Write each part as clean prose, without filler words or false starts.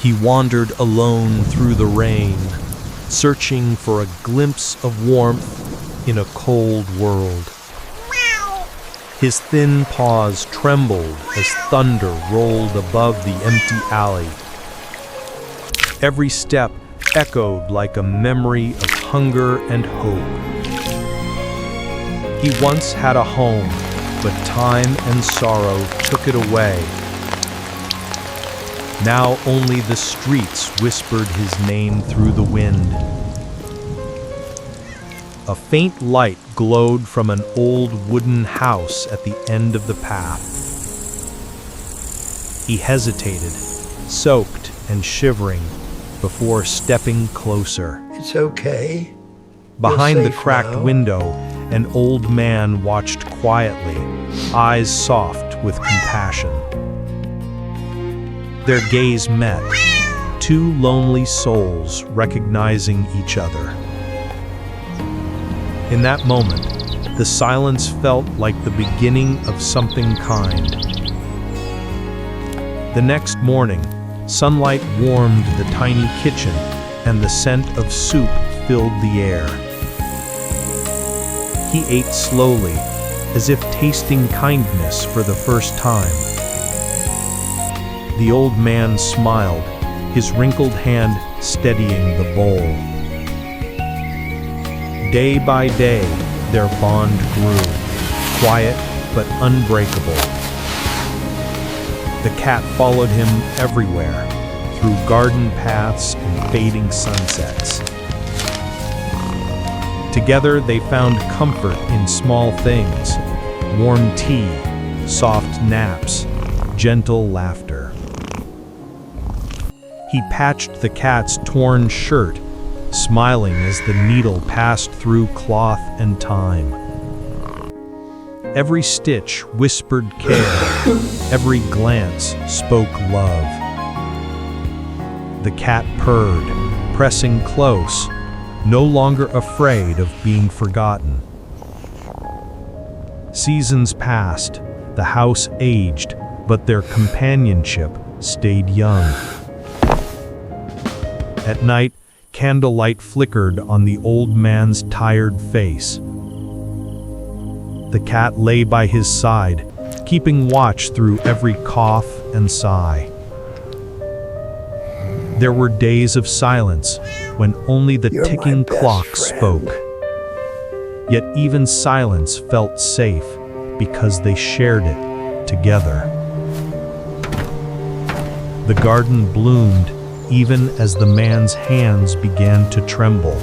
He wandered alone through the rain, searching for a glimpse of warmth in a cold world. His thin paws trembled as thunder rolled above the empty alley. Every step echoed like a memory of hunger and hope. He once had a home, but time and sorrow took it away. Now only the streets whispered his name through the wind. A faint light glowed from an old wooden house at the end of the path. He hesitated, soaked and shivering, before stepping closer. It's okay. Behind You're the safe cracked now. window, an old man watched quietly, eyes soft with compassion. Their gaze met, two lonely souls recognizing each other. In that moment, the silence felt like the beginning of something kind. The next morning, sunlight warmed the tiny kitchen, and the scent of soup filled the air. He ate slowly, as if tasting kindness for the first time. The old man smiled, his wrinkled hand steadying the bowl. Day by day, their bond grew, quiet but unbreakable. The cat followed him everywhere, through garden paths and fading sunsets. Together they found comfort in small things: warm tea, soft naps, gentle laughter. He patched the cat's torn shirt, smiling as the needle passed through cloth and time. Every stitch whispered care, every glance spoke love. The cat purred, pressing close, no longer afraid of being forgotten. Seasons passed, the house aged, but their companionship stayed young. At night, candlelight flickered on the old man's tired face. The cat lay by his side, keeping watch through every cough and sigh. There were days of silence, when only the You're my ticking best clock friend. spoke. Yet even silence felt safe, because they shared it together. The garden bloomed, even as the man's hands began to tremble.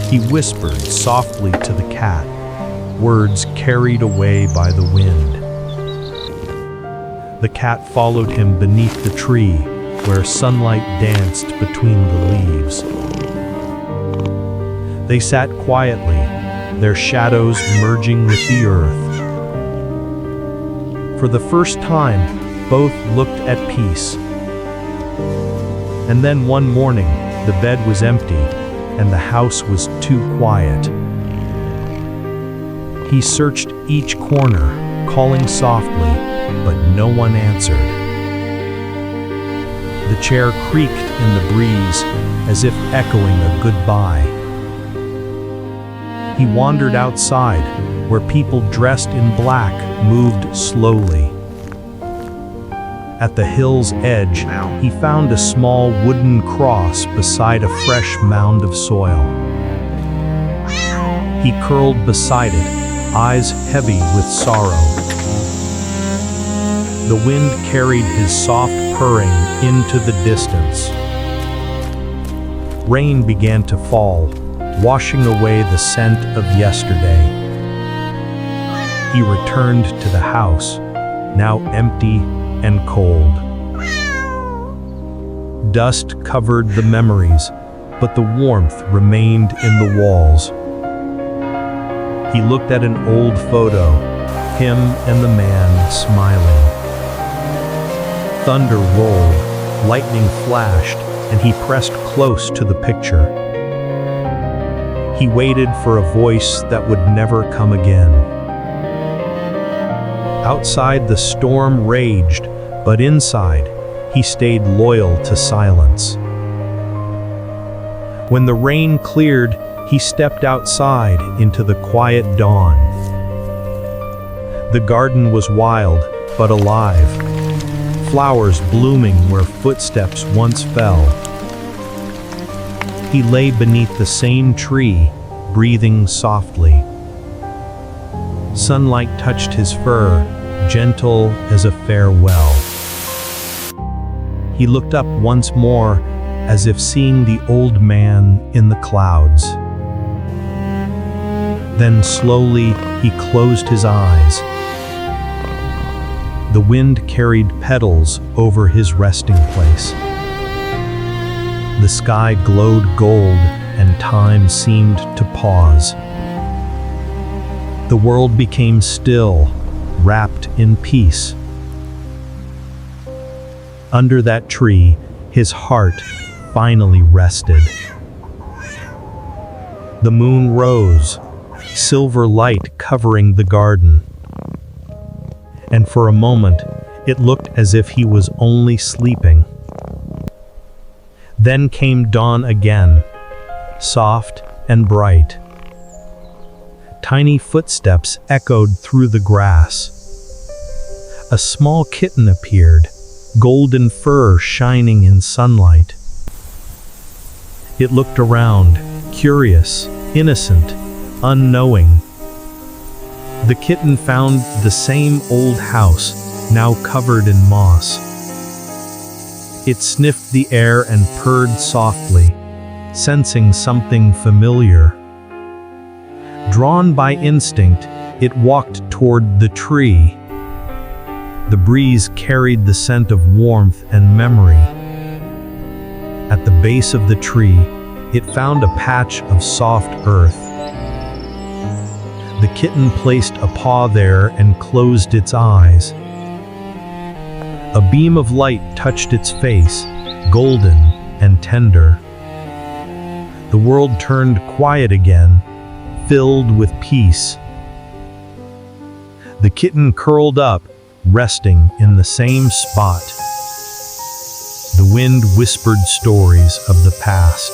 He whispered softly to the cat, words carried away by the wind. The cat followed him beneath the tree, where sunlight danced between the leaves. They sat quietly, their shadows merging with the earth. For the first time, both looked at peace. And then one morning, the bed was empty, and the house was too quiet. He searched each corner, calling softly, but no one answered. The chair creaked in the breeze, as if echoing a goodbye. He wandered outside, where people dressed in black moved slowly. At the hill's edge, he found a small wooden cross beside a fresh mound of soil. He curled beside it, eyes heavy with sorrow. The wind carried his soft purring into the distance. Rain began to fall, washing away the scent of yesterday. He returned to the house, now empty and cold. Dust covered the memories, but the warmth remained in the walls. He looked at an old photo, him and the man smiling. Thunder rolled, lightning flashed, and he pressed close to the picture. He waited for a voice that would never come again. Outside, the storm raged, but inside, he stayed loyal to silence. When the rain cleared, he stepped outside into the quiet dawn. The garden was wild, but alive, flowers blooming where footsteps once fell. He lay beneath the same tree, breathing softly. Sunlight touched his fur, gentle as a farewell. He looked up once more, as if seeing the old man in the clouds. Then slowly he closed his eyes. The wind carried petals over his resting place. The sky glowed gold, and time seemed to pause. The world became still, wrapped in peace. Under that tree, his heart finally rested. The moon rose, silver light covering the garden. And for a moment, it looked as if he was only sleeping. Then came dawn again, soft and bright. Tiny footsteps echoed through the grass. A small kitten appeared, golden fur shining in sunlight. It looked around, curious, innocent, unknowing. The kitten found the same old house, now covered in moss. It sniffed the air and purred softly, sensing something familiar. Drawn by instinct, it walked toward the tree. The breeze carried the scent of warmth and memory. At the base of the tree, it found a patch of soft earth. The kitten placed a paw there and closed its eyes. A beam of light touched its face, golden and tender. The world turned quiet again, filled with peace. The kitten curled up, resting in the same spot. The wind whispered stories of the past.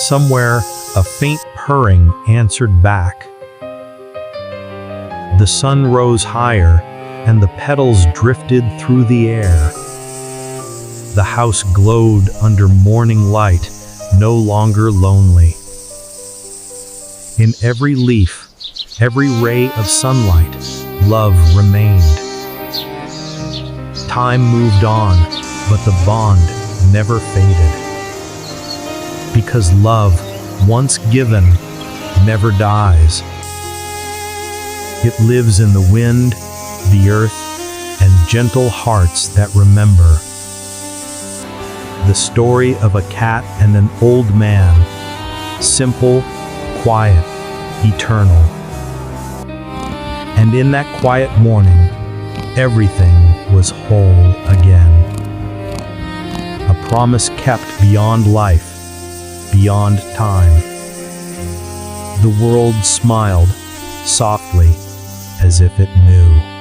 Somewhere, a faint purring answered back. The sun rose higher, and the petals drifted through the air. The house glowed under morning light, no longer lonely. In every leaf, every ray of sunlight, love remained. Time moved on, but the bond never faded. Because love, once given, never dies. It lives in the wind, the earth, and gentle hearts that remember. The story of a cat and an old man, simple, quiet, eternal. And in that quiet morning, everything was whole again. A promise kept beyond life, beyond time. The world smiled, softly, as if it knew.